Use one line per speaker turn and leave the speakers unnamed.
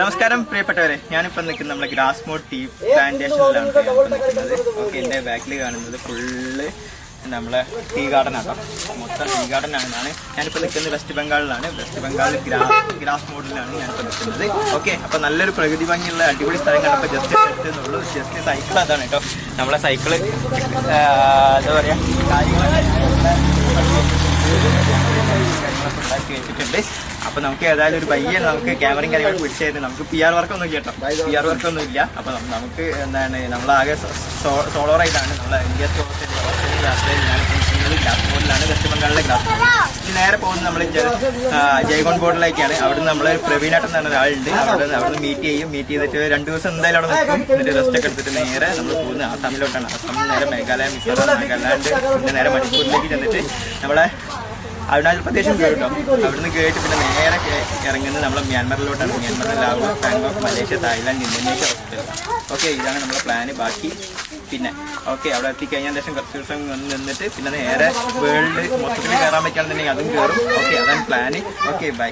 നമസ്കാരം പ്രിയപ്പെട്ടവരെ, ഞാനിപ്പോൾ നിൽക്കുന്നത് നമ്മുടെ ഗ്രാസ്മോഡ് ടീ പ്ലാന്റേഷനിലാണ് നിൽക്കുന്നത്. ഓക്കെ, എൻ്റെ ബാക്കിൽ കാണുന്നത് ഫുള്ള് നമ്മളെ ടീ ഗാർഡനാട്ടോ. മൊത്തം ടീ ഗാർഡനാണെന്നാണ്. ഞാനിപ്പോൾ നിൽക്കുന്നത് വെസ്റ്റ് ബംഗാളിലാണ്. വെസ്റ്റ് ബംഗാളിൽ ഗ്രാസ് മോഡിലാണ് ഞാനിപ്പോൾ നിൽക്കുന്നത്. ഓക്കെ, അപ്പോൾ നല്ലൊരു പ്രകൃതി ഭംഗിയുള്ള അടിപൊളി സ്ഥലം കണ്ടപ്പോൾ ജസ്റ്റ് സൈക്കിൾ അതാണ് കേട്ടോ. നമ്മളെ സൈക്കിള് എന്താ പറയുക, ഉണ്ടാക്കി വെച്ചിട്ടുണ്ട്. അപ്പോൾ നമുക്ക് ഏതായാലും ഒരു പയ്യെ നമുക്ക് ക്യാമറയും കാര്യങ്ങളൊക്കെ പിടിച്ചായിരുന്നു. നമുക്ക് PR വർക്കൊന്നും ഇല്ല കേട്ടോ. PR വർക്കൊന്നും ഇല്ല. അപ്പോൾ നമുക്ക് എന്താണ്, നമ്മളാകെ സോളോ റൈഡാണ്. നമ്മളെ ഇന്ത്യ യാത്രയിൽ ഞാനിപ്പോൾ ഗ്രാസ് ബോർഡിലാണ്, വെസ്റ്റ് ബംഗാളിലെ ഗ്രാസ് ബോർഡ്. ഇനി നേരെ പോകുന്നത് നമ്മൾ ജയ്ഗോൺ ബോർഡിലേക്കാണ്. അവിടുന്ന് നമ്മൾ പ്രവീണേട്ടൻ എന്ന് പറഞ്ഞ ഒരാളുണ്ട്. അവിടുന്ന് മീറ്റ് ചെയ്തിട്ട് 2 ദിവസം എന്തായാലും അവിടെ നിൽക്കും. എന്നിട്ട് റെസ്റ്റ് ഒക്കെ എടുത്തിട്ട് നേരെ നമ്മൾ പോകുന്നത് ആസാമിലോട്ടാണ്. ആസാമിൽ നേരെ മേഘാലയ, മിസോറാം, നാഗാലാൻഡ്, പിന്നെ നേരെ മണിപ്പൂരിലേക്ക് ചെന്നിട്ട് നമ്മളെ അരുണാചൽ പ്രദേശും കേട്ടോ. അവിടുന്ന് കേട്ട് പിന്നെ നേരെ ഇറങ്ങുന്നത് നമ്മളെ മ്യാൻമറിലോട്ടാണ്. മ്യാൻമറിൽ Laos, Bangkok, Malaysia, Thailand, Indonesia, Australia. Okay, ഇതാണ് നമ്മുടെ പ്ലാന്. ബാക്കി പിന്നെ ഓക്കെ, അവിടെ എത്തിക്കഴിഞ്ഞാൽ ശേഷം കുറച്ച് ദിവസം നിന്നിട്ട് പിന്നെ നേരെ വേൾഡ് മൊത്തത്തിൽ കയറാൻ പറ്റുകയാണെന്നുണ്ടെങ്കിൽ അതും കയറും. ഓക്കെ, അതാണ് പ്ലാന്. Okay, by.